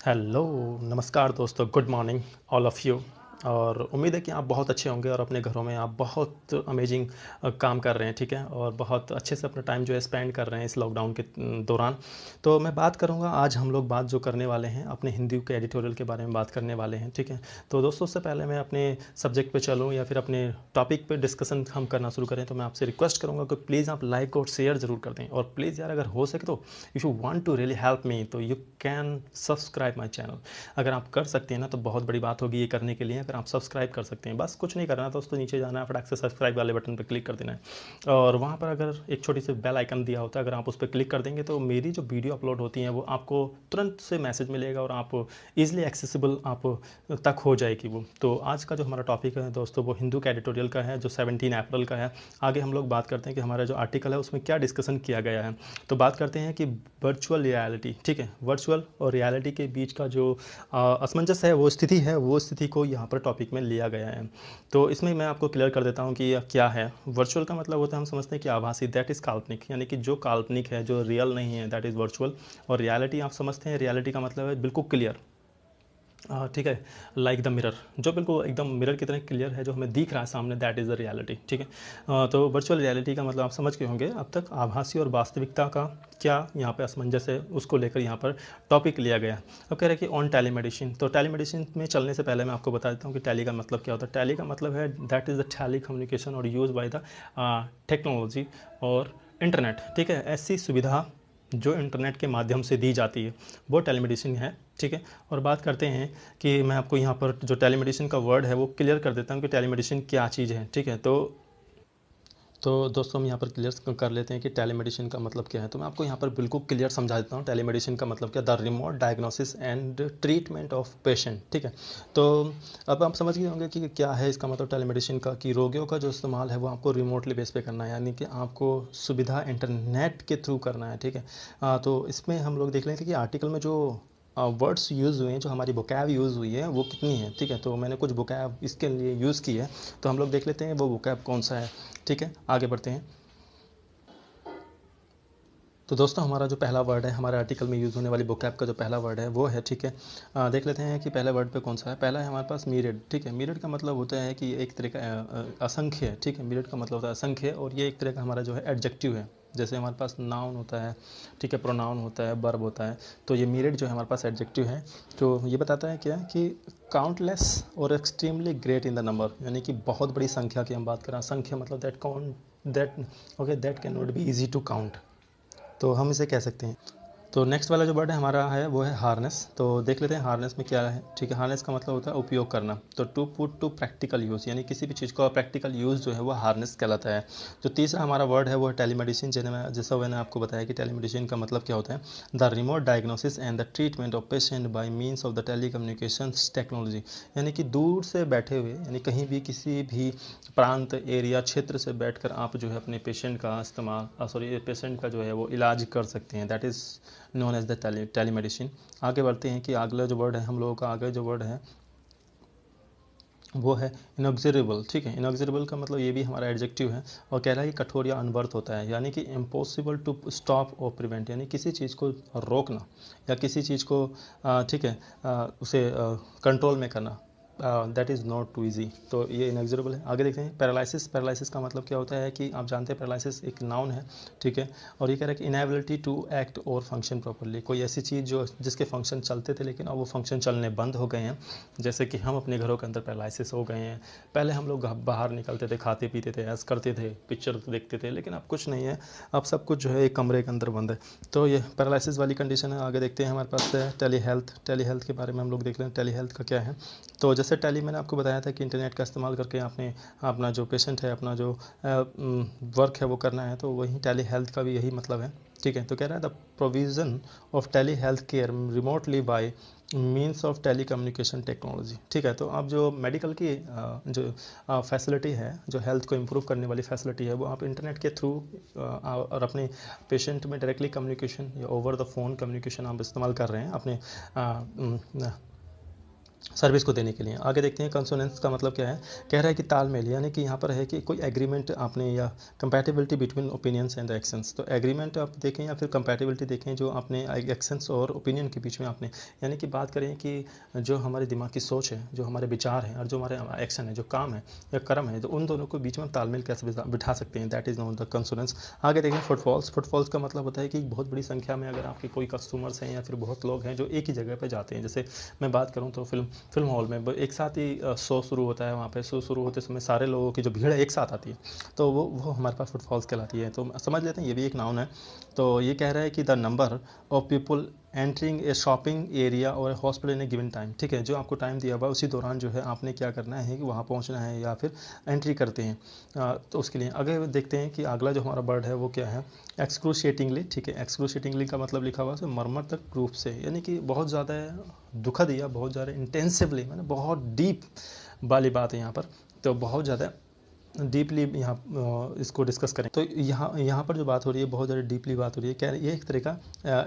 Hello, नमस्कार दोस्तों, good morning all of you. और उम्मीद है कि आप बहुत अच्छे होंगे और अपने घरों में आप बहुत अमेजिंग काम कर रहे हैं, ठीक है? और बहुत अच्छे से अपना टाइम जो है स्पेंड कर रहे हैं इस लॉकडाउन के दौरान। तो मैं बात करूँगा, आज हम लोग बात जो करने वाले हैं अपने हिंदी के एडिटोरियल के बारे में बात करने वाले हैं, ठीक है? तो दोस्तों, उससे पहले मैं अपने सब्जेक्ट पे चलूँ या फिर अपने टॉपिक पे डिस्कशन हम करना शुरू करें, तो मैं आपसे रिक्वेस्ट करूँगा कि प्लीज़ आप लाइक और शेयर ज़रूर कर दें। और प्लीज़ यार, अगर हो सके तो if you want to really help me तो you can subscribe my channel. अगर आप कर सकते हैं ना तो बहुत बड़ी बात होगी ये करने के लिए। अगर आप सब्सक्राइब कर सकते हैं, बस कुछ नहीं करना दोस्तों, नीचे जाना है, फटाक से सब्सक्राइब वाले बटन पर क्लिक कर देना है और वहाँ पर अगर एक छोटी सी बेल आइकन दिया होता है, अगर आप उस पर क्लिक कर देंगे तो मेरी जो वीडियो अपलोड होती है वो आपको तुरंत से मैसेज मिलेगा और आप ईजिली एक्सेसिबल आप तक हो जाएगी वो। तो आज का जो हमारा टॉपिक है दोस्तों वो हिंदू का एडिटोरियल का है, जो 17 अप्रैल का है। आगे हम लोग बात करते हैं कि हमारा जो आर्टिकल है उसमें क्या डिस्कशन किया गया है। तो बात करते हैं कि वर्चुअल रियलिटी, ठीक है, वर्चुअल और रियलिटी के बीच का जो असमंजस है, वो स्थिति को यहाँ पर टॉपिक में लिया गया है। तो इसमें मैं आपको क्लियर कर देता हूँ कि यह क्या है। वर्चुअल का मतलब होता है, हम समझते हैं कि आभासी, दैट इज़ काल्पनिक, यानी कि जो काल्पनिक है, जो रियल नहीं है, दैट इज़ वर्चुअल। और रियलिटी आप समझते हैं, रियलिटी का मतलब है बिल्कुल क्लियर, ठीक है, लाइक द मिरर, जो बिल्कुल एकदम मिरर की तरह क्लियर है, जो हमें दिख रहा है सामने, दैट इज़ द रियलिटी, ठीक है। तो वर्चुअल रियलिटी का मतलब आप समझ गए होंगे अब तक। आभासी और वास्तविकता का क्या यहाँ पे असमंजस है, उसको लेकर यहाँ पर टॉपिक लिया गया। अब कह रहे हैं कि ऑन टेलीमेडिसिन। तो टेलीमेडिसिन में चलने से पहले मैं आपको बता देता हूँ कि टैली का मतलब क्या होता है। टैली का मतलब है that is the tele communication और यूज बाय द टेक्नोलॉजी और इंटरनेट, ठीक है। ऐसी सुविधा जो इंटरनेट के माध्यम से दी जाती है वो टेलीमेडिसिन है, ठीक है। और बात करते हैं कि मैं आपको यहाँ पर जो टेलीमेडिसिन का वर्ड है वो क्लियर कर देता हूँ कि टेलीमेडिसिन क्या चीज़ है, ठीक है। तो दोस्तों, हम यहाँ पर क्लियर कर लेते हैं कि टेलीमेडिसिन का मतलब क्या है। तो मैं आपको यहाँ पर बिल्कुल क्लियर समझा देता हूँ टेलीमेडिसिन का मतलब क्या, the remote diagnosis and treatment of patient, ठीक है। तो अब आप समझ गए होंगे कि क्या है इसका मतलब टेलीमेडिसिन का, कि रोगियों का जो इस्तेमाल है वो आपको रिमोटली बेस पे करना है, यानी कि आपको सुविधा इंटरनेट के थ्रू करना है, ठीक है। तो इसमें हम लोग देख लेते हैं कि आर्टिकल में जो वर्ड्स यूज़ हुए हैं, जो हमारी वोकैब यूज़ हुई है वो कितनी है, ठीक है। तो मैंने कुछ वोकैब इसके लिए यूज़ की है, तो हम लोग देख लेते हैं वो वोकैब कौन सा है, ठीक है। आगे बढ़ते हैं। तो दोस्तों, हमारा जो पहला वर्ड है, हमारे आर्टिकल में यूज़ होने वाली वोकैब का जो पहला वर्ड है वो है, ठीक है। देख लेते हैं कि पहले वर्ड पे कौन सा है। पहला है हमारे पास मीरिड, ठीक है। मीरिड का मतलब होता है कि एक तरह का असंख्य है, ठीक है। मीरिड का मतलब होता है असंख्य, और ये एक तरह का हमारा जो है एडजेक्टिव है। जैसे हमारे पास नाउन होता है, ठीक है, प्रोनाउन होता है, वर्ब होता है, तो ये मीरिड जो है हमारे पास एडजेक्टिव है। तो ये बताता है क्या कि काउंटलेस और extremely great in the number, यानी कि बहुत बड़ी संख्या की हम बात करें। संख्या मतलब that count, that okay, that can not be easy to count, तो हम इसे कह सकते हैं। तो नेक्स्ट वाला जो वर्ड है हमारा है वो है हार्नेस। तो देख लेते हैं हार्नेस में क्या है, ठीक है। हार्नेस का मतलब होता है उपयोग करना। तो to put to practical use, यानी किसी भी चीज़ का प्रैक्टिकल यूज़ जो है वो हार्नेस कहलाता है। जो तीसरा हमारा वर्ड है वो है टेलीमेडिसिन। जैसा मैंने आपको बताया कि टेलीमेडिसिन का मतलब क्या होता है, the remote diagnosis and the treatment of patient by means of the tele communication technology, यानी कि दूर से बैठे हुए, यानी कहीं भी किसी भी प्रांत, एरिया, क्षेत्र से बैठकर आप जो है अपने पेशेंट का इस्तेमाल पेशेंट का जो है वो इलाज कर सकते हैं, that is known as the telemedicine. आगे बढ़ते हैं कि अगला जो वर्ड है हम लोगों का, आगे जो वर्ड है वो है इनऑक्सिरेबल, ठीक है। इनऑक्सिरेबल का मतलब ये भी हमारा एडजेक्टिव है और कह रहा है कि कठोर या अनवर्थ होता है, यानी कि इम्पॉसिबल टू स्टॉप और प्रिवेंट, यानी किसी चीज़ को रोकना या किसी चीज़ को ठीक है उसे कंट्रोल में करना, that is not too easy. तो ये इनएग्जरेबल है। आगे देखते हैं पैरालिसिस। पैरालिसिस का मतलब क्या होता है कि आप जानते हैं पैरालिसिस एक नाउन है, ठीक है। और ये कह रहा है कि इनएबिलिटी टू एक्ट और फंक्शन प्रॉपरली, कोई ऐसी चीज़ जो जिसके फंक्शन चलते थे लेकिन अब वो फंक्शन चलने बंद हो गए हैं। जैसे कि हम अपने घरों के अंदर पैरालिसिस हो गए हैं। पहले हम लोग बाहर निकलते थे, खाते पीते थे, ऐश करते थे, पिक्चर देखते थे, लेकिन अब कुछ नहीं है। अब सब कुछ जो है एक कमरे के अंदर बंद है। तो ये पैरालिसिस वाली कंडीशन है। आगे देखते हैं हमारे पास है टेली हेल्थ। टेली हेल्थ के बारे में हम लोग देख रहे हैं टेली हेल्थ का क्या है। तो जैसे टैली मैंने आपको बताया था कि इंटरनेट का इस्तेमाल करके आपने अपना जो पेशेंट है, अपना जो वर्क है वो करना है, तो वही टेली हेल्थ का भी यही मतलब है, ठीक है। तो कह रहा है the provision of tele health care remotely by means of tele communication technology, ठीक है। तो अब जो मेडिकल की जो फैसिलिटी है, जो हेल्थ को इम्प्रूव करने वाली फैसिलिटी है, वो आप इंटरनेट के थ्रू और अपने पेशेंट में डायरेक्टली कम्युनिकेशन या ओवर द फ़ोन कम्युनिकेशन आप इस्तेमाल कर रहे हैं अपने सर्विस को देने के लिए। आगे देखते हैं कंसोनेंस का मतलब क्या है। कह रहा है कि तालमेल, यानी कि यहाँ पर है कि कोई एग्रीमेंट आपने या compatibility between opinions and actions. तो एग्रीमेंट आप देखें या फिर कंपैटिबिलिटी देखें जो आपने एक्शंस और ओपिनियन के बीच में आपने, यानी कि बात करें कि जो हमारे दिमाग की सोच है, जो हमारे विचार हैं और जो हमारे एक्शन है, जो काम है या कर्म है, तो उन दोनों के बीच में तालमेल कैसे बिठा सकते हैं, दैट इज़ नॉट द कंसोनेंस। आगे देखें फुटफॉल्स। फुटफॉल्स का मतलब होता है कि बहुत बड़ी संख्या में अगर आपके कोई कस्टमर्स हैं या फिर बहुत लोग हैं जो एक ही जगह पर जाते हैं। जैसे मैं बात करूँ तो फिल्म हॉल में एक साथ ही शो शुरू होता है, वहाँ पे शो शुरू होते समय सारे लोगों की जो भीड़ है एक साथ आती है, तो वो हमारे पास फुटफॉल्स कहलाती है। तो समझ लेते हैं ये भी एक नाउन है। तो ये कह रहा है कि the number of people entering a shopping area और hospital in a given time, ठीक है, जो आपको टाइम दिया हुआ उसी दौरान जो है आपने क्या करना है कि वहाँ पहुँचना है या फिर एंट्री करते हैं। तो उसके लिए आगे देखते हैं कि अगला जो हमारा वर्ड है वो क्या है, एक्सक्रूशिएटिंगली, ठीक है। एक्सक्रूशिएटिंगली का मतलब लिखा हुआ है मर्मान्तिक रूप से, यानी कि बहुत ज़्यादा दुखद या बहुत ज़्यादा इंटेंसिवली, मैंने बहुत डीप वाली बात है यहाँ पर। तो बहुत ज़्यादा डीपली यहाँ इसको डिस्कस करें। तो यहाँ पर जो बात हो रही है बहुत ज़्यादा डीपली बात हो रही है। कह रही ये एक तरह का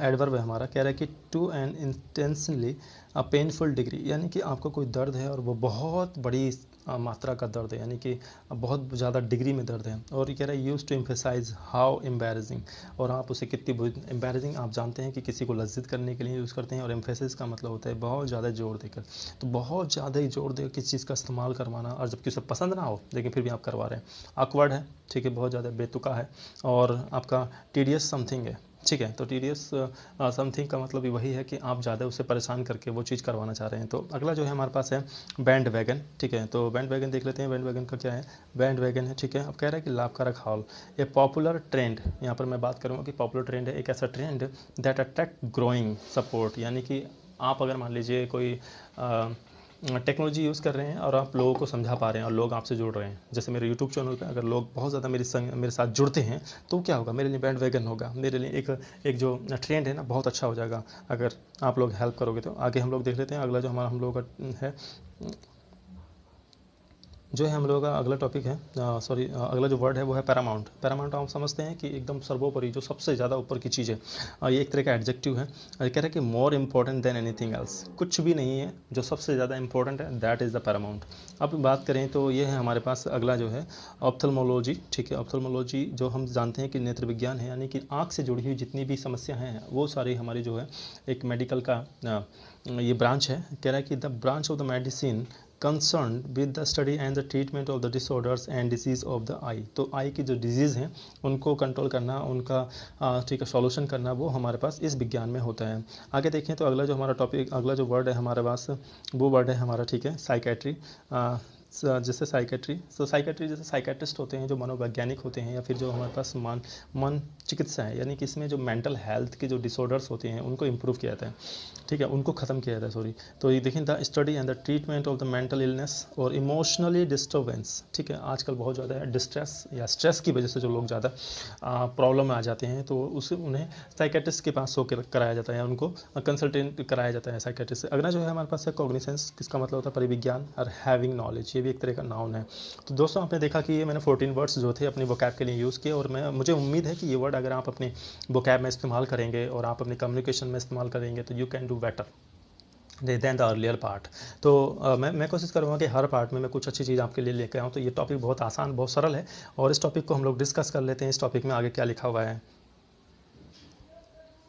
एडवर्ब है हमारा। कह रहा है कि to an intensely a painful degree, यानी कि आपको कोई दर्द है और वो बहुत बड़ी मात्रा का दर्द है, यानी कि बहुत ज़्यादा डिग्री में दर्द है। और ये कह रहा है use to emphasise how embarrassing, और आप उसे कितनी एम्बेरसिंग, आप जानते हैं कि किसी को लज्जित करने के लिए यूज़ करते हैं। और एम्फेसिस का मतलब होता है बहुत ज़्यादा जोर देकर, तो बहुत ज़्यादा ही जोर देकर किसी चीज़ का इस्तेमाल करवाना, और जबकि उसे पसंद ना हो लेकिन फिर भी आप करवा रहे हैं। ऑकवर्ड है, ठीक है, बहुत ज़्यादा बेतुका है। और आपका टीडियस समथिंग है, ठीक है। तो टीडियस समथिंग का मतलब भी वही है कि आप ज़्यादा उसे परेशान करके वो चीज़ करवाना चाह रहे हैं। तो अगला जो है हमारे पास है बैंड वैगन, ठीक है। तो बैंड वैगन देख लेते हैं, बैंड वैगन का क्या है। बैंड वैगन है, ठीक है। अब कह रहा है कि लाभकारक हॉल, ए पॉपुलर ट्रेंड, यहाँ पर मैं बात करूँगा कि पॉपुलर ट्रेंड है एक ऐसा trend that attract growing support, यानी कि आप अगर मान लीजिए कोई टेक्नोलॉजी यूज़ कर रहे हैं और आप लोगों को समझा पा रहे हैं और लोग आपसे जुड़ रहे हैं। जैसे मेरे यूट्यूब चैनल पे अगर लोग बहुत ज़्यादा मेरे साथ जुड़ते हैं तो क्या होगा, मेरे लिए बैंड वैगन होगा, मेरे लिए एक जो ट्रेंड है ना बहुत अच्छा हो जाएगा अगर आप लोग हेल्प करोगे तो। आगे हम लोग देख लेते हैं अगला जो हमारा हम लोगों का है, जो है हम लोगों का अगला टॉपिक है, अगला जो वर्ड है वो है पैरामाउंट। पैरामाउंट हम समझते हैं कि एकदम सर्वोपरि, जो सबसे ज़्यादा ऊपर की चीज़ है। ये एक तरह का एडजेक्टिव है। कह रहा है कि more important than anything else, कुछ भी नहीं है जो सबसे ज़्यादा इंपॉर्टेंट है, दैट इज़ द पैरामाउंट। अब बात करें तो ये है हमारे पास अगला जो है ऑप्थेल्मोलॉजी, ठीक है। ऑप्थेल्मोलॉजी जो हम जानते हैं कि नेत्र विज्ञान है, यानी कि आँख से जुड़ी हुई जितनी भी समस्या हैं वो सारी हमारी जो है एक मेडिकल का ये ब्रांच है। कह रहा है कि the branch of the medicine concerned with the study and the treatment of the disorders and disease of the eye। तो आई की जो डिजीज़ हैं उनको कंट्रोल करना, उनका ठीक है सॉल्यूशन करना, वो हमारे पास इस विज्ञान में होता है। आगे देखें तो अगला जो हमारा टॉपिक, अगला जो वर्ड है हमारे पास वो वर्ड है हमारा, ठीक है, साइकेट्री। जैसे साइकेट्री, तो साइकेट्री जैसे साइकेट्रिस्ट होते हैं जो मनोवैज्ञानिक होते हैं, या फिर जो हमारे पास मन चिकित्सा है, यानी कि इसमें जो मेंटल हेल्थ के जो डिसऑर्डर्स होते हैं उनको इम्प्रूव किया जाता है, ठीक है, उनको ख़त्म किया जाता है, सॉरी। तो ये देखें the study and the treatment of the mental illness और इमोशनली डिस्टर्बेंस, ठीक है। आजकल बहुत ज़्यादा डिस्ट्रेस या स्ट्रेस की वजह से जो लोग ज़्यादा प्रॉब्लम में आ जाते हैं तो उसे उन्हें साइकेट्रिस्ट के पास कराया जाता है, उनको कंसल्टेंट कराया जाता है साइकेट्रिस्ट से। अगला जो है हमारे पास है कॉग्निसेंस, किसका मतलब होता है परिविज्ञान और हैविंग नॉलेज, ये भी एक तरह का नाउन है। तो दोस्तों आपने देखा कि ये मैंने 14 वर्ड्स जो थे अपनी वोकैब के लिए यूज़ किए, और मुझे उम्मीद है कि ये वर्ड अगर आप अपने वोकैब में इस्तेमाल करेंगे और आप अपने कम्युनिकेशन में इस्तेमाल करेंगे तो you can do better than the earlier part. तो मैं कोशिश करूँगा कि हर पार्ट में मैं कुछ अच्छी चीज़ आपके लिए लेकर आऊँ। तो ये टॉपिक बहुत आसान, बहुत सरल है, और इस टॉपिक को हम लोग डिस्कस कर लेते हैं। इस टॉपिक में आगे क्या लिखा हुआ है,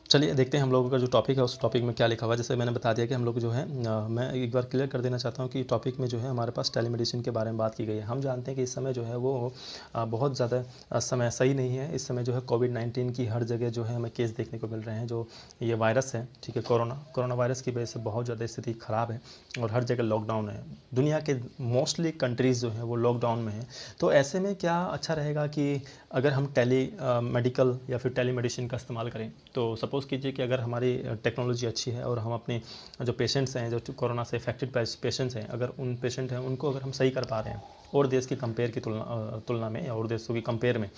चलिए देखते हैं हम लोगों का जो टॉपिक है उस टॉपिक में क्या लिखा हुआ है। जैसे मैंने बता दिया कि हम लोग जो है मैं एक बार क्लियर कर देना चाहता हूँ कि टॉपिक में जो है हमारे पास टेलीमेडिसिन के बारे में बात की गई है। हम जानते हैं कि इस समय जो है वो बहुत ज़्यादा समय सही नहीं है। इस समय जो है कोविड-19 की हर जगह जो है हमें केस देखने को मिल रहे हैं। जो ये वायरस है, ठीक है, कोरोना वायरस की वजह से बहुत ज़्यादा स्थिति ख़राब है और हर जगह लॉकडाउन है। दुनिया के मोस्टली कंट्रीज़ जो हैं वो लॉकडाउन में हैं। तो ऐसे में क्या अच्छा रहेगा कि अगर हम मेडिकल या फिर टेलीमेडिसिन का इस्तेमाल करें। तो सपोज़ कीजिए कि अगर हमारी टेक्नोलॉजी अच्छी है और हम अपने जो पेशेंट्स हैं, जो कोरोना से इफेक्टेड पेशेंट्स हैं, अगर उन पेशेंट हैं उनको अगर हम सही कर पा रहे हैं और देश की तुलना में या और देशों की कंपेयर में,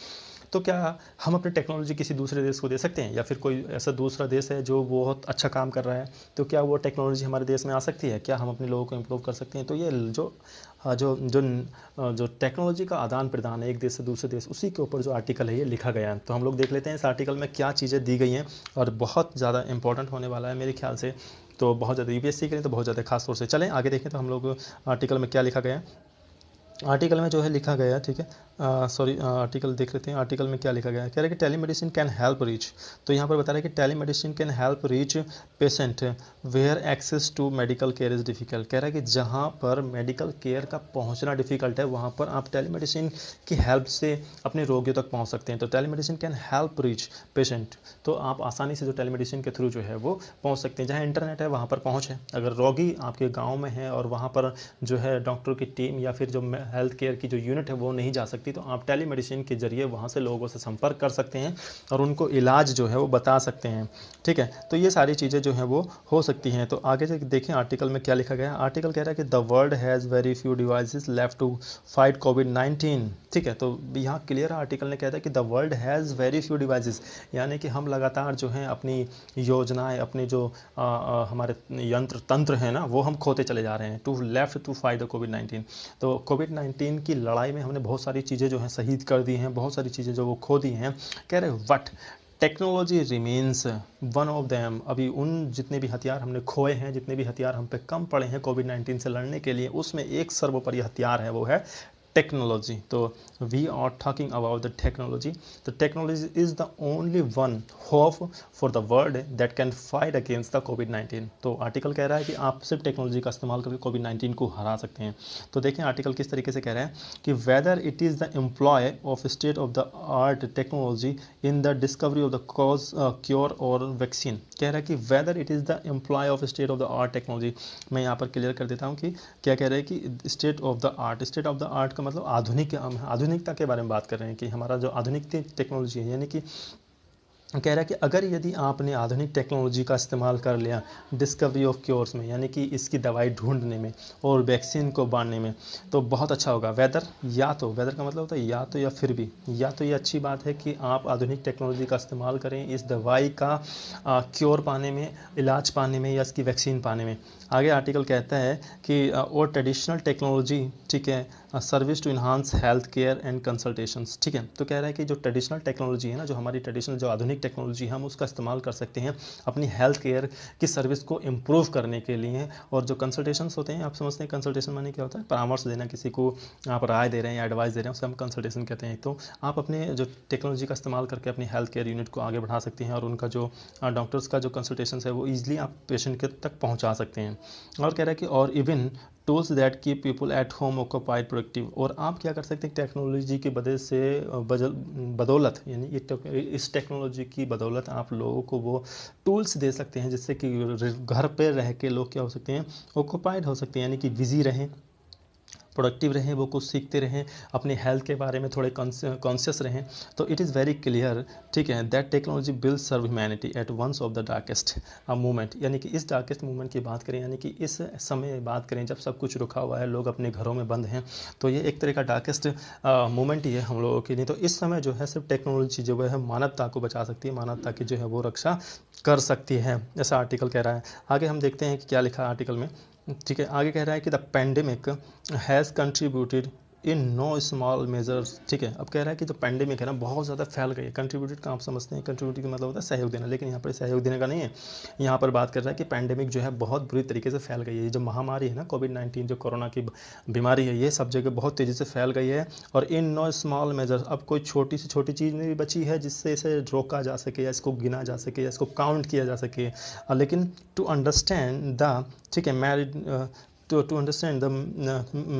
तो क्या हम अपनी टेक्नोलॉजी किसी दूसरे देश को दे सकते हैं? या फिर कोई ऐसा दूसरा देश है जो बहुत अच्छा काम कर रहा है, तो क्या वो टेक्नोलॉजी हमारे देश में आ सकती है? क्या हम अपने लोगों को इम्प्रूव कर सकते हैं? तो ये जो टेक्नोलॉजी का आदान प्रदान है एक देश से दूसरे देश, उसी के ऊपर जो आर्टिकल है ये लिखा गया है। तो हम लोग देख लेते हैं इस आर्टिकल में क्या चीज़ें दी गई हैं, और बहुत ज़्यादा इंपॉर्टेंट होने वाला है मेरे ख्याल से। तो बहुत ज़्यादा यूपीएससी के लिए तो बहुत ज़्यादा खास तौर से। चलें आगे देखें तो हम लोग आर्टिकल में क्या लिखा गया है। आर्टिकल में जो है लिखा गया है, ठीक है, सॉरी, आर्टिकल देख लेते हैं। आर्टिकल में क्या लिखा गया है, कह रहा है कि टेलीमेडिसिन कैन हेल्प रीच, तो यहाँ पर बता रहा है कि telemedicine can help reach patient where access to medical care is difficult. कह रहा है कि जहाँ पर मेडिकल केयर का पहुँचना डिफ़िकल्ट है वहाँ पर आप टेलीमेडिसिन की हेल्प से अपने रोगियों तक पहुँच सकते हैं। तो telemedicine can help reach patient, तो आप आसानी से जो टेलीमेडिसिन के थ्रू जो है वो पहुँच सकते हैं। जहाँ इंटरनेट है वहाँ पर पहुँच है। अगर रोगी आपके गाँव में है और वहाँ पर जो है डॉक्टर की टीम या फिर जो हेल्थ केयर की जो यूनिट है वो नहीं जा सकती, तो आप टेलीमेडिसिन के जरिए वहाँ से लोगों से संपर्क कर सकते हैं और उनको इलाज जो है वो बता सकते हैं, ठीक है। तो ये सारी चीज़ें जो हैं वो हो सकती हैं। तो आगे से देखें आर्टिकल में क्या लिखा गया है। आर्टिकल कह रहा है कि the world has very few devices left to fight कोविड-19, ठीक है। तो यहाँ क्लियर आर्टिकल ने कहता है कि the world has very few devices, यानी कि हम लगातार जो हैं अपनी योजनाएं, अपने जो हमारे यंत्र तंत्र हैं ना, वो हम खोते चले जा रहे हैं to left to fight the कोविड-19। तो कोविड-19 की लड़ाई में हमने बहुत सारी चीज़ें जो हैं शहीद कर दी हैं, बहुत सारी चीज़ें जो वो खो दी हैं। कह रहे but technology remains one of them, अभी उन जितने भी हथियार हमने खोए हैं, जितने भी हथियार हम पे कम पड़े हैं कोविड-19 से लड़ने के लिए, उसमें एक सर्वोपरि हथियार है, वो है टेक्नोलॉजी। तो we are talking about the technology. तो technology is the only one hope for the world that can fight against the कोविड-19। तो आर्टिकल कह रहा है कि आप सिर्फ टेक्नोलॉजी का इस्तेमाल करके कोविड-19 को हरा सकते हैं। तो देखें आर्टिकल किस तरीके से कह रहा है कि whether it is the employ of state of the art technology in the discovery of the cause cure और वैक्सीन। कह रहा है कि whether it is the employ of state of the art technology. मैं यहाँ पर क्लियर कर देता हूँ कि क्या कह रहे हैं कि state of the art, state of the art का मतलब आधुनिकता के बारे में बात कर रहे हैं कि हमारा जो आधुनिक टेक्नोलॉजी है, यानी कि कह रहा है कि अगर यदि आपने आधुनिक टेक्नोलॉजी का इस्तेमाल कर लिया डिस्कवरी ऑफ क्योर्स में, यानी कि इसकी दवाई ढूंढने में और वैक्सीन को बांटने में, तो बहुत अच्छा होगा। वेदर, या तो वेदर का मतलब होता है या तो या फिर भी, या तो ये अच्छी बात है कि आप आधुनिक टेक्नोलॉजी का इस्तेमाल करें इस दवाई का क्योर पाने में, इलाज पाने में या इसकी वैक्सीन पाने में। आगे आर्टिकल कहता है कि और ट्रेडिशनल टेक्नोलॉजी, ठीक है, service to enhance health care and consultations, ठीक है। तो कह रहा है कि जो ट्रेडिशनल टेक्नोलॉजी है ना, जो हमारी ट्रेडिशनल जो आधुनिक टेक्नोलॉजी है, हम उसका इस्तेमाल कर सकते हैं अपनी हेल्थ केयर की सर्विस को इम्प्रूव करने के लिए। और जो कंसल्टेशंस होते हैं, आप समझते हैं कंसल्टेशन माने क्या होता है, परामर्श देना, किसी को आप राय दे रहे हैं या एडवाइस दे रहे हैं, उसे हम कंसल्टेशन कहते हैं। तो आप अपने जो टेक्नोलॉजी का इस्तेमाल करके अपनी हेल्थ केयर यूनिट को आगे बढ़ा सकते हैं और उनका जो डॉक्टर्स का जो कंसल्टेशन है वो ईजिली आप पेशेंट के तक पहुँचा सकते हैं। और कह रहा है कि और even tools that keep people at home occupied productive, और आप क्या कर सकते हैं टेक्नोलॉजी की वजह से बदौलत, यानी इस टेक्नोलॉजी की बदौलत आप लोगों को वो टूल्स दे सकते हैं जिससे कि घर पे रह के लोग क्या हो सकते हैं, ऑक्यूपाइड हो सकते हैं, यानी कि बिजी रहें, प्रोडक्टिव रहें, वो कुछ सीखते रहें, अपनी हेल्थ के बारे में थोड़े कॉन्शियस रहें। तो इट इज़ वेरी क्लियर, ठीक है, that technology will serve humanity at once of the darkest moment, यानी कि इस डार्केस्ट मोमेंट की बात करें, यानी कि इस समय बात करें जब सब कुछ रुका हुआ है, लोग अपने घरों में बंद हैं, तो ये एक तरह का डार्केस्ट मोमेंट ही है हम लोगों के लिए। तो इस समय जो है सिर्फ टेक्नोलॉजी जो है मानवता को बचा सकती है, मानवता की जो है वो रक्षा कर सकती है, ऐसा आर्टिकल कह रहा है। आगे हम देखते हैं कि क्या लिखा आर्टिकल में, ठीक है। आगे कह रहा है कि the pandemic has contributed in know small measures, ठीक है। अब कह रहा है कि जो पेंडेमिक है ना बहुत ज़्यादा फैल गई है। कंट्रीब्यूटेड का आप समझते हैं, कंट्रीब्यूटेड का मतलब होता है सहयोग देना, लेकिन यहाँ पर सहयोग देने का नहीं है, यहाँ पर बात कर रहा है कि पेंडेमिक जो है बहुत बुरी तरीके से फैल गई है। ये जो महामारी है ना कोविड-19, जो कोरोना की बीमारी है, ये सब जगह बहुत तेज़ी से फैल गई है। और इन नो स्मॉल मेजर्स, अब कोई छोटी से छोटी चीज़ नहीं बची है जिससे इसे रोका जा सके या इसको गिना जा सके या इसको काउंट किया जा सके। लेकिन टू अंडरस्टैंड द, ठीक है, married to understand the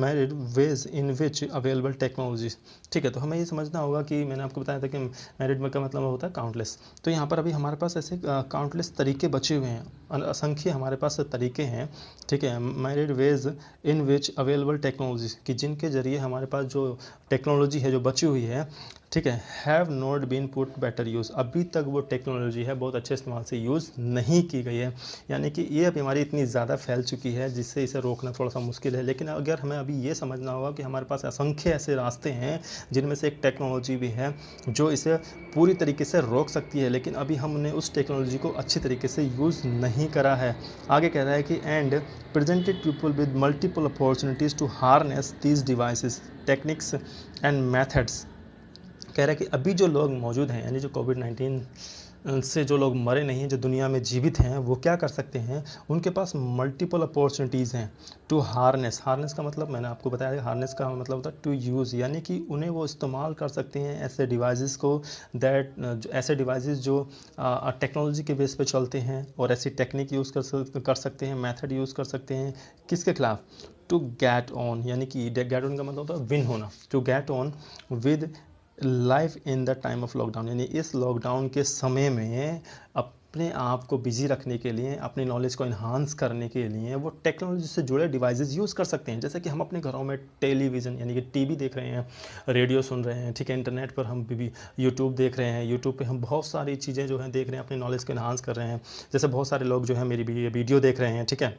married ways in which available technologies, ठीक है। तो हमें ये समझना होगा कि मैंने आपको बताया था कि मैरिड का मतलब होता है काउंटलेस। तो यहाँ पर अभी हमारे पास ऐसे काउंटलेस तरीके बचे हुए हैं, असंख्य हमारे पास तरीके हैं, ठीक है, married ways in which available technologies, कि जिनके ज़रिए हमारे पास जो टेक्नोलॉजी है जो बची हुई है, ठीक है, have not been put better use, अभी तक वो टेक्नोलॉजी है बहुत अच्छे इस्तेमाल से यूज़ नहीं की गई है। यानी कि ये बीमारी इतनी ज़्यादा फैल चुकी है जिससे इसे रोकना थोड़ा सा मुश्किल है। लेकिन अगर हमें अभी ये समझना होगा कि हमारे पास असंख्य ऐसे रास्ते हैं जिनमें से एक टेक्नोलॉजी भी है जो इसे पूरी तरीके से रोक सकती है, लेकिन अभी हमने उस टेक्नोलॉजी को अच्छी तरीके से यूज़ नहीं करा है। आगे कह रहा है कि and presented people with multiple opportunities to harness these devices techniques and methods. कह रहा है कि अभी जो लोग मौजूद हैं, यानी जो कोविड-19 से जो लोग मरे नहीं हैं, जो दुनिया में जीवित हैं, वो क्या कर सकते हैं, उनके पास मल्टीपल अपॉर्चुनिटीज़ हैं टू हार्नेस। हार्नेस का मतलब मैंने आपको बताया, हार्नेस का मतलब होता है टू यूज़, यानी कि उन्हें वो इस्तेमाल कर सकते हैं ऐसे डिवाइसेस को, ऐसे डिवाइसेस जो टेक्नोलॉजी के बेस पे चलते हैं, और ऐसी टेक्निक यूज़ कर सकते हैं, मेथड यूज़ कर सकते हैं, किसके खिलाफ, टू गेट ऑन, यानी कि गेट ऑन का मतलब होता है विन होना, to get on with life in the time of lockdown, यानी इस लॉकडाउन के समय में अपने आप को बिजी रखने के लिए, अपनी नॉलेज को इन्हांस करने के लिए वो टेक्नोलॉजी से जुड़े डिवाइसेस यूज़ कर सकते हैं। जैसे कि हम अपने घरों में टेलीविज़न यानी कि टीवी देख रहे हैं, रेडियो सुन रहे हैं, ठीक है, इंटरनेट पर हम भी यूट्यूब देख रहे हैं, यूट्यूब पे हम बहुत सारी चीज़ें जो हैं देख रहे हैं, अपनी नॉलेज को इन्हांस कर रहे हैं। जैसे बहुत सारे लोग जो है मेरी भी वीडियो देख रहे हैं, ठीक है।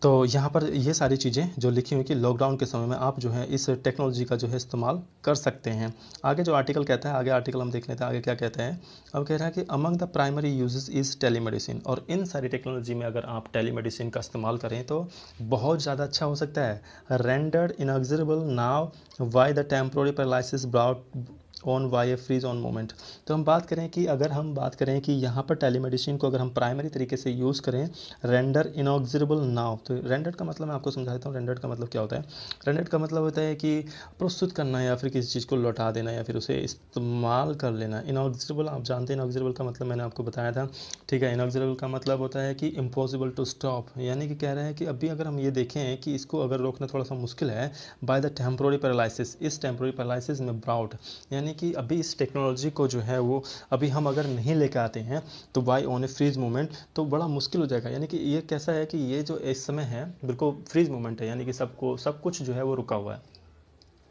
तो यहाँ पर ये सारी चीज़ें जो लिखी हुई कि लॉकडाउन के समय में आप जो है इस टेक्नोलॉजी का जो है इस्तेमाल कर सकते हैं। आगे जो आर्टिकल कहता है, आगे आर्टिकल हम देख लेते हैं आगे क्या कहता है। अब कह रहा है कि among the primary uses is telemedicine, और इन सारी टेक्नोलॉजी में अगर आप टेलीमेडिसिन का इस्तेमाल करें तो बहुत ज़्यादा अच्छा हो सकता है। Rendered inaccessible now by the temporary paralysis brought on by a freeze on moment. तो हम बात करें कि अगर हम बात करें कि यहाँ पर टेलीमेडिसिन को अगर हम प्राइमरी तरीके से यूज़ करें, रेंडर इनऑक्सिबल नाउ, तो रेंडर का मतलब मैं आपको समझा देता हूँ। रेंडर का मतलब क्या होता है, रेंडर का मतलब होता है कि प्रस्तुत करना या फिर किसी चीज़ को लौटा देना या फिर उसे इस्तेमाल कर लेना। इनऑक्सिबल आप जानते हैं, इनऑक्सिबल का मतलब मैंने आपको बताया था, ठीक है। इनऑक्सिबल का मतलब होता है कि इम्पॉसिबल टू स्टॉप, यानी कि कह रहे हैं कि अभी अगर हम ये देखें कि इसको अगर रोकना थोड़ा सा मुश्किल है, बाय द टेम्पोररी पैरालिसिस, इस टेम्पोररी पैरालिसिस में ब्राउट, यानी कि अभी इस टेक्नोलॉजी को जो है वो अभी हम अगर नहीं लेकर आते हैं तो why on a freeze moment, तो बड़ा मुश्किल हो जाएगा। यानी कि ये कैसा है कि ये जो इस समय है बिल्कुल फ्रीज मोमेंट है, यानी कि सब कुछ जो है वो रुका हुआ है।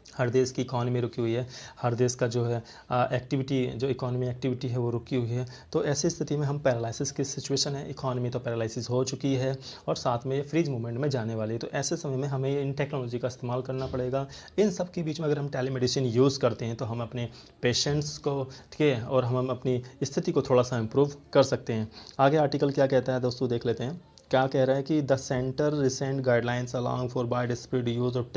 हर देश की इकॉनमी रुकी हुई है, हर देश का जो है एक्टिविटी, जो इकॉनमी एक्टिविटी है वो रुकी हुई है। तो ऐसी स्थिति में हम पैरालिसिस की सिचुएशन है, इकॉनमी तो पैरालिसिस हो चुकी है और साथ में ये फ्रीज मूवमेंट में जाने वाली है। तो ऐसे समय में हमें इन टेक्नोलॉजी का इस्तेमाल करना पड़ेगा। इन सब के बीच में अगर हम टेलीमेडिसिन यूज़ करते हैं तो हम अपने पेशेंट्स को, ठीक है, और हम अपनी स्थिति को थोड़ा सा इम्प्रूव कर सकते हैं। आगे आर्टिकल क्या कहता है दोस्तों, देख लेते हैं। क्या कह रहा है कि the centre recent guidelines allowing for widespread use of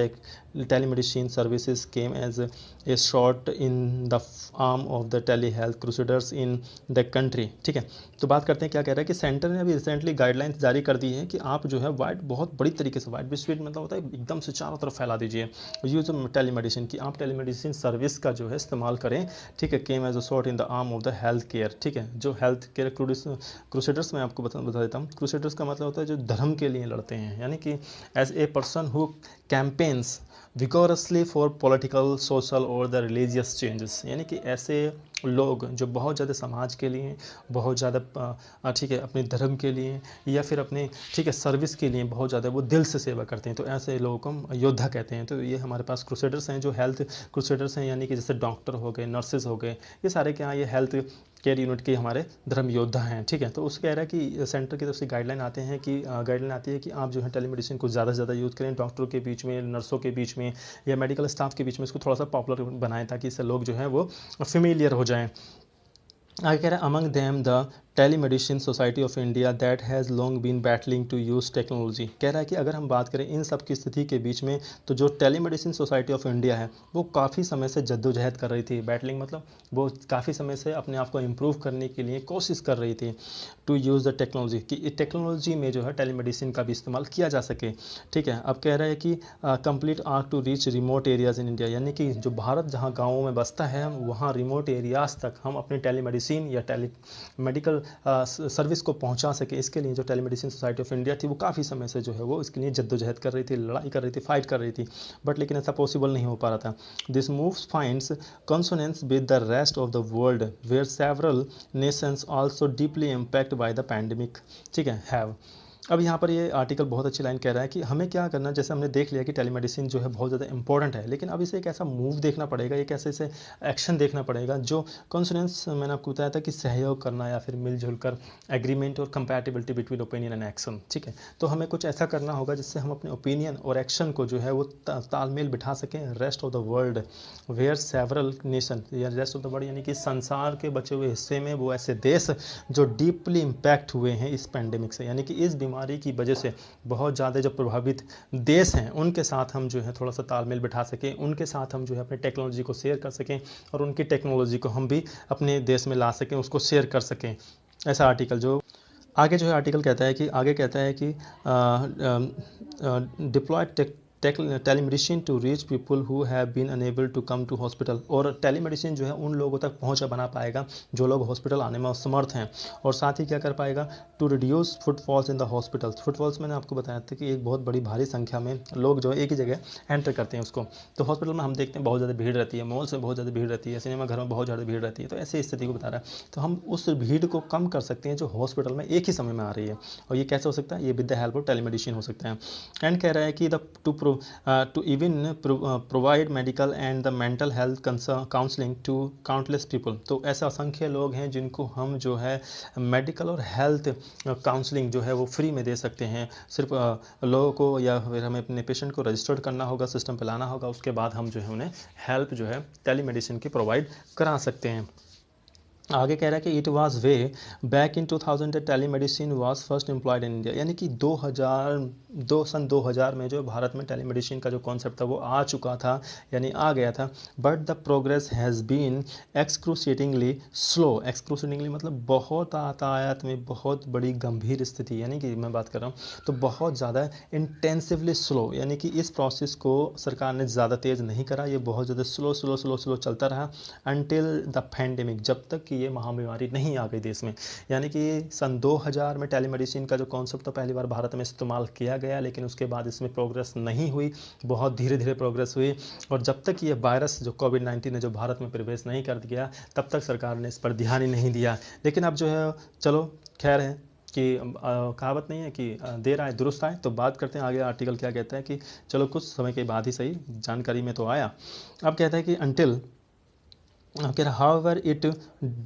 telemedicine services came as a shot in the arm of the telehealth crusaders in the country, ठीक है। तो बात करते हैं क्या कह रहा है कि सेंटर ने अभी रिसेंटली गाइडलाइंस जारी कर दी है कि आप जो है वाइड, बहुत बड़ी तरीके से वाइड स्प्रेड मतलब होता है एकदम से चारों तरफ फैला दीजिए यूज ऑफ टेलीमेडिसिन, कि आप टेलीमेडिसिन सर्विस का जो है इस्तेमाल करें, ठीक है। Came as a shot in the arm of the health care, ठीक है। जो हेल्थ केयर क्रूसेडर्स मैं आपको बता देता हूँ। क्रूसेडर्स का मतलब होता है जो धर्म के लिए लड़ते हैं, यानी कि as a person who campaigns vigorously for political, social और द रिलीजियस चेंजेस, यानी कि ऐसे लोग जो बहुत ज़्यादा समाज के लिए, बहुत ज़्यादा, ठीक है, अपने धर्म के लिए या फिर अपने, ठीक है, सर्विस के लिए बहुत ज़्यादा वो दिल से सेवा करते हैं, तो ऐसे लोगों को हम योद्धा कहते हैं। तो ये हमारे पास क्रूसेडर्स हैं, जो हेल्थ क्रूसेडर्स हैं, यानी कि जैसे डॉक्टर हो गए, नर्सेज हो गए, ये सारे क्या ये हेल्थ केयर यूनिट के हमारे धर्म योद्धा हैं, ठीक है। तो उससे कह रहा है कि सेंटर की तरफ से गाइडलाइन आते हैं कि गाइडलाइन आती है कि आप जो है टेलीमेडिसिन को ज़्यादा से ज़्यादा यूज़ करें, डॉक्टरों के बीच में, नर्सों के बीच में या मेडिकल स्टाफ के बीच में इसको थोड़ा सा पॉपुलर बनाएं, ताकि इससे लोग जो है वो फेमिलियर हो जाएं। आगे कह रहा है among them the telemedicine society of India that has long been battling to use technology. कह रहा है कि अगर हम बात करें इन सब की स्थिति के बीच में, तो जो टेलीमेडिसिन सोसाइटी ऑफ इंडिया है वो काफ़ी समय से जद्दोजहद कर रही थी। बैटलिंग मतलब वो काफ़ी समय से अपने आप को इम्प्रूव करने के लिए कोशिश कर रही थी टू यूज़ द टेक्नोलॉजी, कि टेक्नोलॉजी में जो है टेलीमेडिसिन का भी इस्तेमाल किया जा सके, ठीक है। अब कह रहा है कि complete arc to reach remote areas in India, यानी कि जो भारत जहाँ गाँवों में बसता है वहाँ रिमोट एरियाज़ तक हम अपने टेलीमेडिसिन या मेडिकल सर्विस को पहुंचा सके। इसके लिए जो टेलीमेडिसिन सोसाइटी ऑफ इंडिया थी वो काफ़ी समय से जो है वो इसके लिए जद्दोजहद कर रही थी, लड़ाई कर रही थी, फाइट कर रही थी, बट लेकिन ऐसा पॉसिबल नहीं हो पा रहा था। This moves finds consonance with the rest of the world where several nations also deeply impact by the pandemic, ठीक है, हैव। अब यहाँ पर ये आर्टिकल बहुत अच्छी लाइन कह रहा है कि हमें क्या करना, जैसे हमने देख लिया कि टेलीमेडिसिन जो है बहुत ज़्यादा इंपॉर्टेंट है, लेकिन अब इसे एक ऐसा मूव देखना पड़ेगा, एक ऐसे इसे एक्शन देखना पड़ेगा जो कॉन्सोनेंस, मैंने आपको बताया था कि सहयोग करना या फिर मिलजुल कर एग्रीमेंट और compatibility between opinion and action, ठीक है। तो हमें कुछ ऐसा करना होगा जिससे हम अपने ओपिनियन और एक्शन को जो है वो तालमेल बिठा सकें rest of the world where several nation, या रेस्ट ऑफ द वर्ल्ड यानी कि संसार के बचे हुए हिस्से में वो ऐसे देश जो डीपली इम्पैक्ट हुए हैं इस पैंडेमिक से, यानी कि इस बीमारी महामारी की वजह से बहुत ज़्यादा जो प्रभावित देश हैं उनके साथ हम जो है थोड़ा सा तालमेल बिठा सकें, उनके साथ हम जो है अपनी टेक्नोलॉजी को शेयर कर सकें और उनकी टेक्नोलॉजी को हम भी अपने देश में ला सकें, उसको शेयर कर सकें। ऐसा आर्टिकल जो आगे जो है आर्टिकल कहता है कि deployed telemedicine to reach people who have been unable to come to hospital. और टेलीमेडिसिन जो है उन लोगों तक पहुंच बना पाएगा जो लोग हॉस्पिटल आने में असमर्थ हैं, और साथ ही क्या कर पाएगा, to reduce footfalls in the hospital. Footfalls मैंने आपको बताया था कि एक बहुत बड़ी भारी संख्या में लोग जो है एक ही जगह एंटर करते हैं उसको। तो हॉस्पिटल में हम देखते हैं बहुत ज़्यादा भीड़ रहती है, मॉल्स में बहुत ज़्यादा भीड़ रहती है, सिनेमा घर में बहुत ज़्यादा भीड़ रहती है। तो ऐसी स्थिति को बता रहा है। तो हम उस भीड़ को कम कर सकते हैं जो हॉस्पिटल में एक ही समय में आ रही है, और ये कैसे हो सकता है, ये with the help of telemedicine हो सकता है। एंड कह रहा है कि to even provide medical and the mental health counselling to countless people. तो ऐसे असंख्य लोग हैं जिनको हम जो है मेडिकल और हेल्थ काउंसलिंग जो है वो फ्री में दे सकते हैं। सिर्फ लोगों को या फिर हमें अपने पेशेंट को रजिस्टर्ड करना होगा, सिस्टम पे लाना होगा, उसके बाद हम जो है उन्हें हेल्प जो है टेलीमेडिसिन की प्रोवाइड करा सकते हैं। आगे कह रहा है कि it was way back in 2000 that telemedicine was first employed in India. यानी कि सन 2000 में जो भारत में टेलीमेडिसिन का जो कॉन्सेप्ट था वो आ चुका था, यानी आ गया था। But the progress has been excruciatingly slow. Excruciatingly मतलब बहुत यातायात में बहुत बड़ी गंभीर स्थिति, यानी कि मैं बात कर रहा हूँ तो बहुत ज़्यादा इंटेंसिवली स्लो, यानी कि इस प्रोसेस को सरकार ने ज़्यादा तेज़ नहीं करा, ये बहुत ज़्यादा स्लो चलता रहा अनटिल द पैंडेमिक, जब तक ये महामारी नहीं आ गई देश में। यानी कि सन 2000 में टेलीमेडिसिन का जो कॉन्सेप्ट था पहली बार भारत में इस्तेमाल किया गया, लेकिन उसके बाद इसमें प्रोग्रेस नहीं हुई, बहुत धीरे धीरे प्रोग्रेस हुई। और जब तक ये वायरस जो कोविड-19 ने जो भारत में प्रवेश नहीं कर दिया, तब तक सरकार ने इस पर ध्यान ही नहीं दिया। लेकिन अब जो है चलो खैर है कि कहावत नहीं है कि देर आए दुरुस्त आए। तो बात करते हैं आगे आर्टिकल क्या कहता है कि चलो कुछ समय के बाद ही सही, जानकारी में तो आया। अब कहता है कि until however it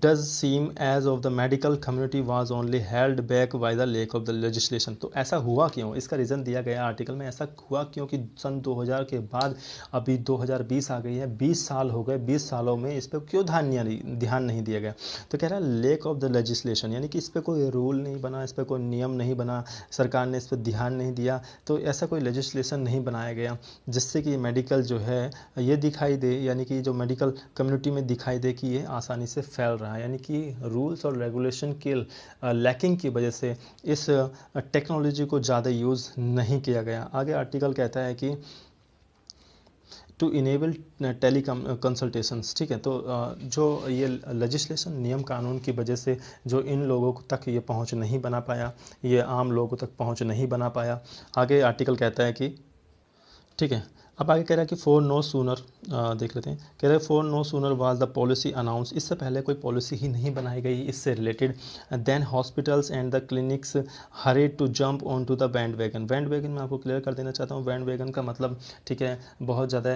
does seem as of the medical community was only held back by the lack of the legislation। तो ऐसा हुआ क्यों, इसका रीज़न दिया गया आर्टिकल में। ऐसा हुआ क्यों कि सन 2000 के बाद अभी 2020 आ गई है, 20 साल हो गए, 20 सालों में इस पर क्यों ध्यान नहीं दिया गया। तो कह रहा है लेक ऑफ द लेजिस्लेशन, यानी कि इस पर कोई रूल नहीं बना, इस पर कोई नियम नहीं बना, सरकार ने इस पर ध्यान नहीं दिया। तो ऐसा कोई लेजिस्लेशन नहीं बनाया गया जिससे कि मेडिकल जो है ये दिखाई दे, यानी कि जो मेडिकल कम्युनिटी में दिखाई दे कि ये आसानी से फैल रहा है। यानी कि रूल्स और रेगुलेशन के लैकिंग की वजह से इस टेक्नोलॉजी को ज़्यादा यूज़ नहीं किया गया। आगे आर्टिकल कहता है कि टू इनेबल टेली कंसल्टेशंस। ठीक है, तो जो ये लेजिस्लेशन नियम कानून की वजह से जो इन लोगों तक ये पहुंच नहीं बना पाया, ये आम लोगों तक पहुंच नहीं बना पाया। आगे आर्टिकल कहता है कि ठीक है, अब आगे कह रहा है कि फॉर नो सूनर, देख लेते हैं, कह रहे हैं for no sooner was the policy announce. इससे पहले कोई पॉलिसी ही नहीं बनाई गई इससे related. Then hospitals and the clinics hurried to jump on to the bandwagon. Bandwagon मैं आपको क्लियर कर देना चाहता हूँ, बैंड वैगन का मतलब ठीक है बहुत ज़्यादा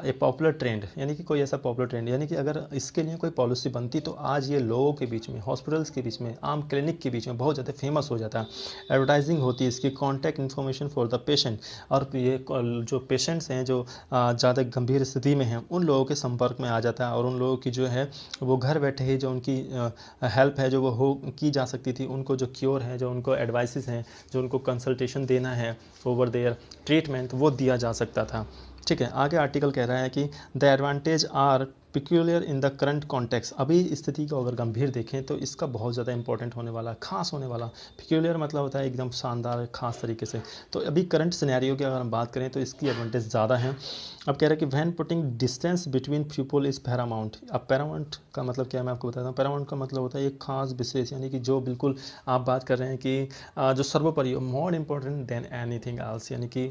ए पॉपुलर ट्रेंड, यानी कि कोई ऐसा पॉपुलर ट्रेंड, यानी कि अगर इसके लिए कोई पॉलिसी बनती तो आज ये लोगों के बीच में, हॉस्पिटल्स के बीच में, आम क्लिनिक के बीच में बहुत ज़्यादा फेमस हो जाता है। एडवर्टाइजिंग होती है इसकी, contact information for the patient, और ये जो पेशेंट्स हैं जो ज़्यादा गंभीर स्थिति में हैं उन लोगों के संपर्क में आ जाता है, और उन लोगों की जो है वो घर बैठे ही जो उनकी हेल्प है जो वो हो की जा सकती थी, उनको जो क्योर है, जो उनको एडवाइसेस हैं, जो उनको कंसल्टेशन देना है ओवर देयर ट्रीटमेंट, वो दिया जा सकता था। ठीक है, आगे आर्टिकल कह रहा है कि the advantage are peculiar in the current context. अभी स्थिति को अगर गंभीर देखें तो इसका बहुत ज़्यादा इंपॉर्टेंट होने वाला, खास होने वाला। पिक्यूलियर मतलब होता है एकदम शानदार, खास तरीके से। तो अभी करंट सिनेरियो की अगर हम बात करें तो इसकी एडवांटेज ज़्यादा है। अब कह रहे हैं कि when putting distance between people is Paramount. अब पैरामाउंट का मतलब क्या है मैं आपको बताता हूँ। पैरामाउंट का मतलब होता है एक खास विशेष, यानी कि जो बिल्कुल आप बात कर रहे हैं कि जो सर्वोपरि, more important than anything else, यानी कि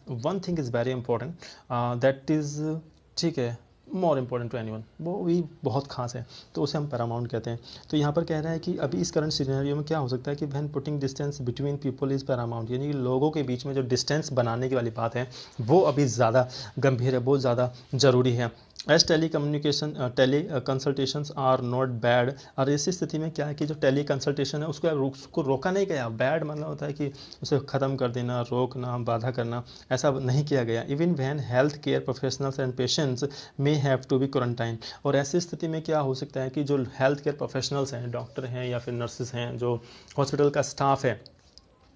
one thing is very important that is, ठीक है, मोर इम्पॉर्टेंट टू एनीवन, वो भी बहुत खास है, तो उसे हम पैरामाउंट कहते हैं। तो यहाँ पर कह रहा है कि अभी इस करंट सिनेरियो में क्या हो सकता है कि when putting distance between people is Paramount, यानी कि लोगों के बीच में जो डिस्टेंस बनाने की वाली बात है वो अभी ज़्यादा गंभीर है, बहुत ज़्यादा ज़रूरी है। As teleconsultations are not bad. और इसी स्थिति में क्या है कि जो टेली कंसल्टेशन है उसको रोका नहीं गया। बैड मतलब होता है कि उसे ख़त्म कर देना, रोकना, बाधा करना, ऐसा नहीं किया गया। Even when health care professionals and patients may have to be quarantine. और ऐसी स्थिति में क्या हो सकता है कि जो हेल्थ केयर प्रोफेशनल्स हैं, डॉक्टर हैं या फिर नर्सेज हैं, जो हॉस्पिटल का स्टाफ है,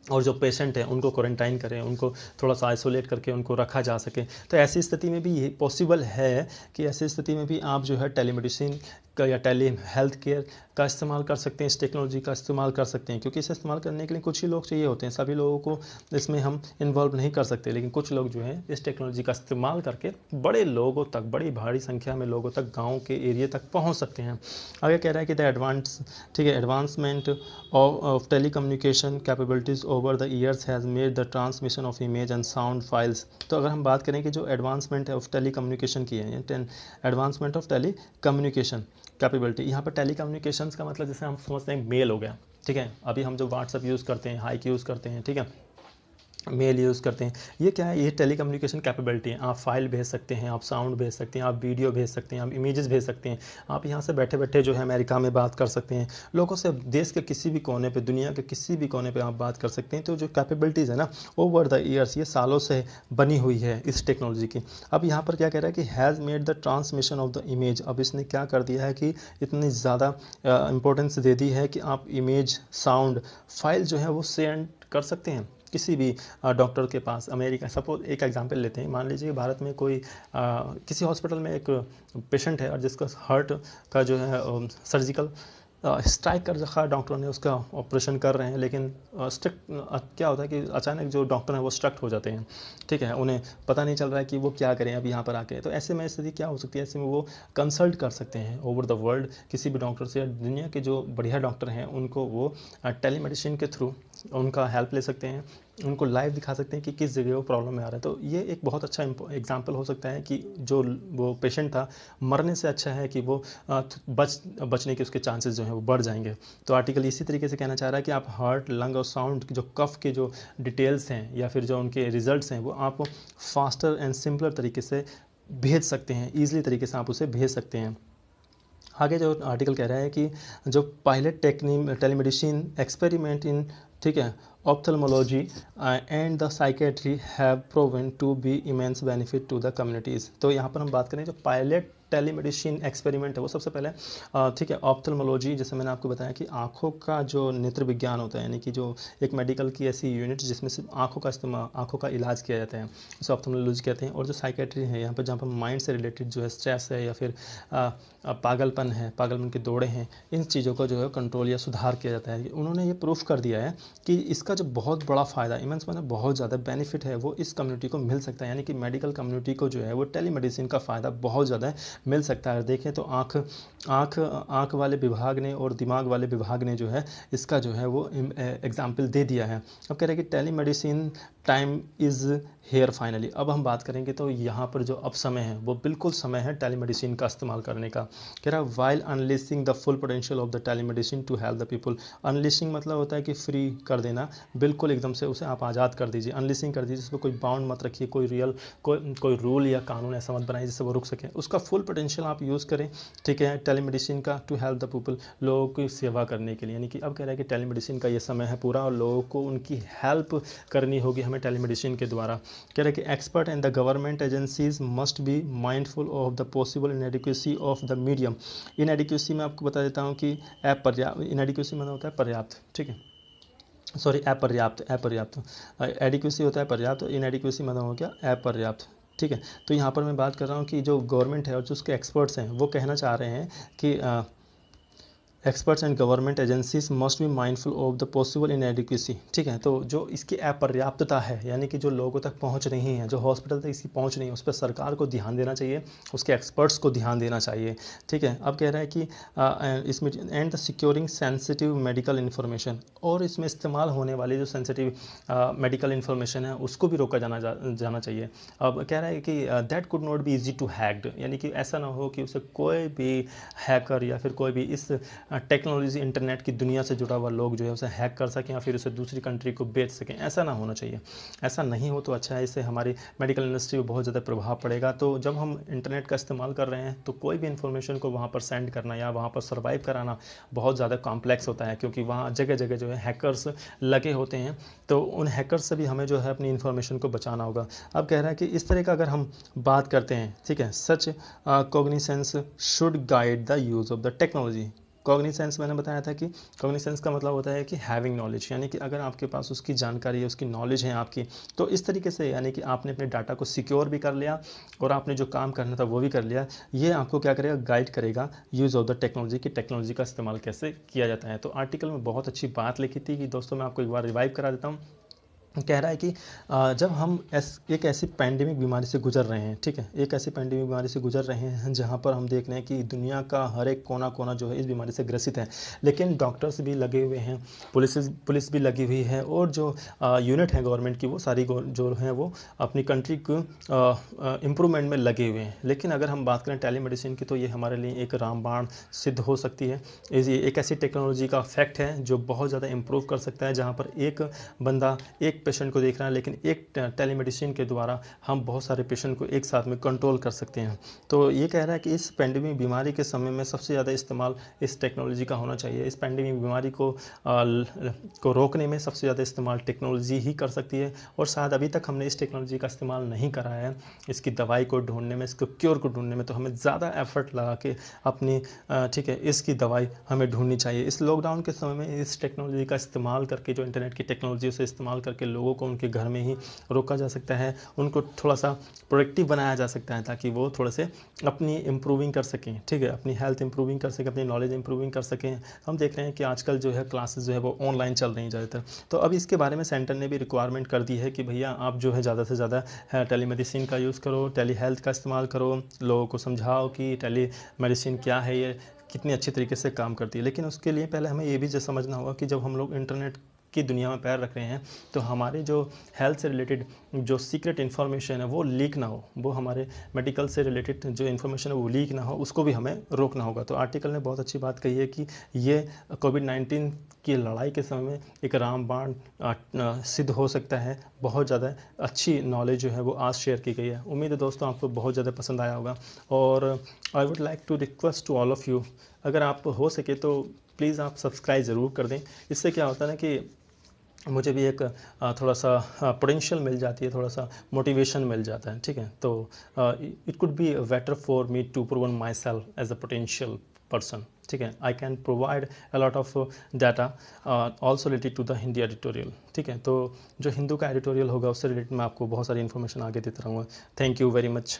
और जो पेशेंट हैं उनको क्वारंटाइन करें, उनको थोड़ा सा आइसोलेट करके उनको रखा जा सके। तो ऐसी स्थिति में भी ये पॉसिबल है कि ऐसी स्थिति में भी आप जो है टेलीमेडिसिन का या टेली हेल्थ केयर का इस्तेमाल कर सकते हैं, इस टेक्नोलॉजी का इस्तेमाल कर सकते हैं, क्योंकि इसे इस्तेमाल करने के लिए कुछ ही लोग चाहिए होते हैं, सभी लोगों को इसमें हम इन्वॉल्व नहीं कर सकते, लेकिन कुछ लोग जो हैं इस टेक्नोलॉजी का इस्तेमाल करके बड़े लोगों तक, बड़ी भारी संख्या में लोगों तक, गाँव के एरिया तक पहुँच सकते हैं। आगे कह रहा है कि ठीक है, advancement of telecommunication capabilities over the years has made the transmission of image and sound files। तो अगर हम बात करें कि जो एडवांसमेंट ऑफ टेलीकम्युनिकेशन की है, एडवांसमेंट ऑफ टेलीकम्युनिकेशन कैपेबिलिटी, यहाँ पर टेलीकम्युनिकेशन का मतलब जैसे हम समझते हैं मेल हो गया, ठीक है, अभी हम जो व्हाट्सअप यूज़ करते हैं, हाइक यूज़ करते हैं, ठीक है, मेल यूज़ करते हैं, ये क्या है, ये टेलीकम्युनिकेशन कैपेबिलिटी है। आप फाइल भेज सकते हैं, आप साउंड भेज सकते हैं, आप वीडियो भेज सकते हैं, आप इमेजेस भेज सकते हैं, आप यहाँ से बैठे बैठे जो है अमेरिका में बात कर सकते हैं, लोगों से देश के किसी भी कोने पे, दुनिया के किसी भी कोने पे आप बात कर सकते हैं। तो जो कैपेबिलिटीज़ है ना, ओवर द ईयर्स, ये सालों से बनी हुई है इस टेक्नोलॉजी की। अब यहाँ पर क्या कह रहा है कि has made the transmission of the image, अब इसने क्या कर दिया है कि इतनी ज़्यादा इंपॉर्टेंस दे दी है कि आप इमेज, साउंड, फाइल जो है वो सेंड कर सकते हैं किसी भी डॉक्टर के पास। अमेरिका, सपोज एक एग्जांपल लेते हैं, मान लीजिए भारत में कोई किसी हॉस्पिटल में एक पेशेंट है और जिसका हार्ट का जो है सर्जिकल स्ट्राइक कर रखा है, डॉक्टरों ने उसका ऑपरेशन कर रहे हैं, लेकिन स्ट्रक क्या होता है कि अचानक जो डॉक्टर हैं वो स्ट्रक्ट हो जाते हैं, ठीक है, उन्हें पता नहीं चल रहा है कि वो क्या करें अब यहाँ पर आके। तो ऐसे में स्थिति क्या हो सकती है, ऐसे में वो कंसल्ट कर सकते हैं ओवर द वर्ल्ड किसी भी डॉक्टर से, या दुनिया के जो बढ़िया डॉक्टर हैं उनको वो टेलीमेडिसिन के थ्रू उनका हेल्प ले सकते हैं, उनको लाइव दिखा सकते हैं कि किस जगह वो प्रॉब्लम में आ रहा है। तो ये एक बहुत अच्छा एग्जांपल हो सकता है कि जो वो पेशेंट था, मरने से अच्छा है कि वो बचने के उसके चांसेस जो हैं वो बढ़ जाएंगे। तो आर्टिकल इसी तरीके से कहना चाह रहा है कि आप हार्ट, लंग और साउंड जो कफ के जो डिटेल्स हैं या फिर जो उनके रिजल्ट्स हैं वो आप फास्टर एंड सिंपलर तरीके से भेज सकते हैं, ईजिली तरीके से आप उसे भेज सकते हैं। आगे जो आर्टिकल कह रहा है कि जो पायलट टेलीमेडिसिन एक्सपेरिमेंट इन, ठीक है, ophthalmology and the psychiatry have proven to be immense benefit to the communities. तो यहाँ पर हम बात करें जो पायलट टेलीमेडिसिन एक्सपेरिमेंट है वो सबसे पहले ठीक है, ऑप्थेल्मोलॉजी, जैसे मैंने आपको बताया कि आँखों का जो नेत्र विज्ञान होता है, यानी कि जो एक मेडिकल की ऐसी यूनिट जिसमें सिर्फ आँखों का इस्तेमाल, आँखों का इलाज किया जाता है, उसे ऑप्थेल्मोलॉजी कहते हैं। और जो साइकेट्री है यहाँ पर, जहाँ पर माइंड से रिलेटेड जो है स्ट्रेस है या फिर पागलपन है, पागलपन के दौरे हैं, इन चीज़ों का जो है कंट्रोल या सुधार किया जाता है। उन्होंने ये प्रूफ कर दिया है कि इसका जो बहुत बड़ा फ़ायदा, इमेंस मतलब बहुत ज़्यादा बेनिफिट है, वो इस कम्युनिटी को मिल सकता है, यानी कि मेडिकल कम्युनिटी को जो है वो टेलीमेडिसिन का फ़ायदा बहुत ज़्यादा मिल सकता है। देखें तो आँख वाले विभाग ने और दिमाग वाले विभाग ने जो है इसका जो है वो एग्जाम्पल दे दिया है। अब कह रहे हैं कि telemedicine time is here finally. अब हम बात करेंगे तो यहाँ पर जो अब समय है वो बिल्कुल समय है टेलीमेडिसिन का इस्तेमाल करने का। कह रहा है while unleashing the full potential of the telemedicine to help the people. Unleashing मतलब होता है कि फ्री कर देना, बिल्कुल एकदम से उसे आप आज़ाद कर दीजिए, अनलिशिंग कर दीजिए, जिसमें कोई बाउंड मत रखिए, कोई रूल या कानून ऐसा मत बनाइए जिससे वो रुक सके। उसका फुल पोटेंशियल आप यूज़ करें, ठीक है, टेलीमेडिसिन का टू हेल्प द पीपल, लोगों की सेवा करने के लिए। यानी कि अब कह रहा है कि टेलीमेडिसिन का ये समय है पूरा और लोगों को उनकी हेल्प करनी होगी हमें टेलीमेडिसिन के द्वारा। कह रहे हैं कि expert and the government agencies must be mindful of the possible inadequacy of the medium. Inadequacy मैं आपको बता देता हूँ कि अपर्याप्त, इनएडिक्वेसी मतलब होता है पर्याप्त, ठीक है, सॉरी अपर्याप्त, एडिक्वेसी होता है पर्याप्त, इनएडिक्वेसी मतलब हो गया अपर्याप्त, ठीक है। तो यहाँ पर मैं बात कर रहा हूँ कि जो गवर्नमेंट है और जो उसके एक्सपर्ट्स हैं वो कहना चाह रहे हैं कि experts and government agencies must be mindful of the possible inadequacy, ठीक है। तो जो इसकी अपर्याप्तता है, यानी कि जो लोगों तक पहुंच नहीं है, जो हॉस्पिटल तक इसकी पहुंच नहीं है, उस पर सरकार को ध्यान देना चाहिए, उसके एक्सपर्ट्स को ध्यान देना चाहिए, ठीक है। अब कह रहा है कि इसमें and the securing sensitive medical information, और इसमें इस्तेमाल होने वाली जो सेंसिटिव मेडिकल इन्फॉर्मेशन है उसको भी रोका जाना चाहिए। अब कह रहा है कि that could not be easy to hacked, यानी कि ऐसा ना हो कि उसे कोई भी हैकर या फिर कोई भी इस टेक्नोलॉजी, इंटरनेट की दुनिया से जुड़ा हुआ लोग जो है उसे हैक कर सकें या फिर उसे दूसरी कंट्री को बेच सकें, ऐसा ना होना चाहिए। ऐसा नहीं हो तो अच्छा है, इससे हमारी मेडिकल इंडस्ट्री को बहुत ज़्यादा प्रभाव पड़ेगा। तो जब हम इंटरनेट का इस्तेमाल कर रहे हैं तो कोई भी इन्फॉर्मेशन को वहाँ पर सेंड करना या वहाँ पर सर्वाइव कराना बहुत ज़्यादा कॉम्प्लेक्स होता है, क्योंकि वहाँ जगह जगह जो है हैकर्स लगे होते हैं। तो उन हैकर्स से भी हमें जो है अपनी इन्फॉर्मेशन को बचाना होगा। अब कह रहा है कि इस तरह का अगर हम बात करते हैं, ठीक है, such cognisance should guide the use of the technology. Cognisance मैंने बताया था कि कॉग्निसेंस का मतलब होता है कि हैविंग नॉलेज, यानी कि अगर आपके पास उसकी जानकारी है, उसकी नॉलेज है आपकी, तो इस तरीके से यानी कि आपने अपने डाटा को सिक्योर भी कर लिया और आपने जो काम करना था वो भी कर लिया। ये आपको क्या करेगा, गाइड करेगा यूज़ ऑफ द टेक्नोलॉजी, की टेक्नोलॉजी का इस्तेमाल कैसे किया जाता है। तो आर्टिकल में बहुत अच्छी बात लिखी थी कि दोस्तों मैं आपको एक बार रिवाइव करा देता हूँ। कह रहा है कि जब हम एक ऐसी पैंडेमिक बीमारी से गुजर रहे हैं, ठीक है, एक ऐसी पैंडेमिक बीमारी से गुजर रहे हैं जहां पर हम देख रहे हैं कि दुनिया का हर एक कोना कोना जो है इस बीमारी से ग्रसित है, लेकिन डॉक्टर्स भी लगे हुए हैं, पुलिस भी लगी हुई है, और जो यूनिट है गवर्नमेंट की वो सारी जो है वो अपनी कंट्री को इम्प्रूवमेंट में लगे हुए हैं। लेकिन अगर हम बात करें टेली मेडिसिन की, तो ये हमारे लिए एक रामबाण सिद्ध हो सकती है। ये एक ऐसी टेक्नोलॉजी का फैक्ट है जो बहुत ज़्यादा इम्प्रूव कर सकता है, जहाँ पर एक बंदा एक पेशेंट को देख रहा है, लेकिन एक टेलीमेडिसिन के द्वारा हम बहुत सारे पेशेंट को एक साथ में कंट्रोल कर सकते हैं। तो ये कह रहा है कि इस पेंडेमिक बीमारी के समय में सबसे ज़्यादा इस्तेमाल इस टेक्नोलॉजी का होना चाहिए। इस पेंडेमिक बीमारी को रोकने में सबसे ज़्यादा इस्तेमाल टेक्नोलॉजी ही कर सकती है, और शायद अभी तक हमने इस टेक्नोलॉजी का इस्तेमाल नहीं करा है। इसकी दवाई को ढूंढने में, इसको क्योर को ढूंढने में तो हमें ज़्यादा एफर्ट लगा के अपनी ठीक है इसकी दवाई हमें ढूंढनी चाहिए। इस लॉकडाउन के समय में इस टेक्नोलॉजी का इस्तेमाल करके, जो इंटरनेट की टेक्नोलॉजी से इस्तेमाल करके लोगों को उनके घर में ही रोका जा सकता है, उनको थोड़ा सा प्रोडक्टिव बनाया जा सकता है, ताकि वो थोड़े से अपनी इम्प्रूविंग कर सकें, ठीक है, अपनी हेल्थ इम्प्रूविंग कर सकें, अपनी नॉलेज इम्प्रूविंग कर सकें। हम देख रहे हैं कि आजकल जो है क्लासेस जो है वो ऑनलाइन चल रही हैं ज़्यादातर। तो अब इसके बारे में सेंटर ने भी रिक्वायरमेंट कर दी है कि भैया आप जो है ज़्यादा से ज़्यादा टेली मेडिसिन का यूज़ करो, टेली हेल्थ का इस्तेमाल करो, लोगों को समझाओ कि टेली मेडिसिन क्या है, ये कितनी अच्छी तरीके से काम करती है। लेकिन उसके लिए पहले हमें ये भी समझना होगा कि जब हम लोग इंटरनेट की दुनिया में पैर रख रहे हैं, तो हमारे जो हेल्थ से रिलेटेड जो सीक्रेट इन्फॉर्मेशन है वो लीक ना हो, वो हमारे मेडिकल से रिलेटेड जो इन्फॉर्मेशन है वो लीक ना हो, उसको भी हमें रोकना होगा। तो आर्टिकल ने बहुत अच्छी बात कही है कि ये कोविड-19 की लड़ाई के समय में एक रामबाण सिद्ध हो सकता है। बहुत ज़्यादा अच्छी नॉलेज जो है वो आज शेयर की गई है। उम्मीद है दोस्तों आपको बहुत ज़्यादा पसंद आया होगा, और I would like to request to all of you, अगर आप हो सके तो प्लीज़ आप सब्सक्राइब ज़रूर कर दें। इससे क्या होता है ना कि मुझे भी एक थोड़ा सा पोटेंशियल मिल जाती है, थोड़ा सा मोटिवेशन मिल जाता है, ठीक है। तो it could be better for me to prove myself as a potential person, ठीक है। I can provide a lot of data also related to the Hindi editorial, ठीक है। तो जो हिंदू का एडिटोरियल होगा उससे रिलेटेड मैं आपको बहुत सारी इन्फॉर्मेशन आगे देता रहूँगा। Thank you very much.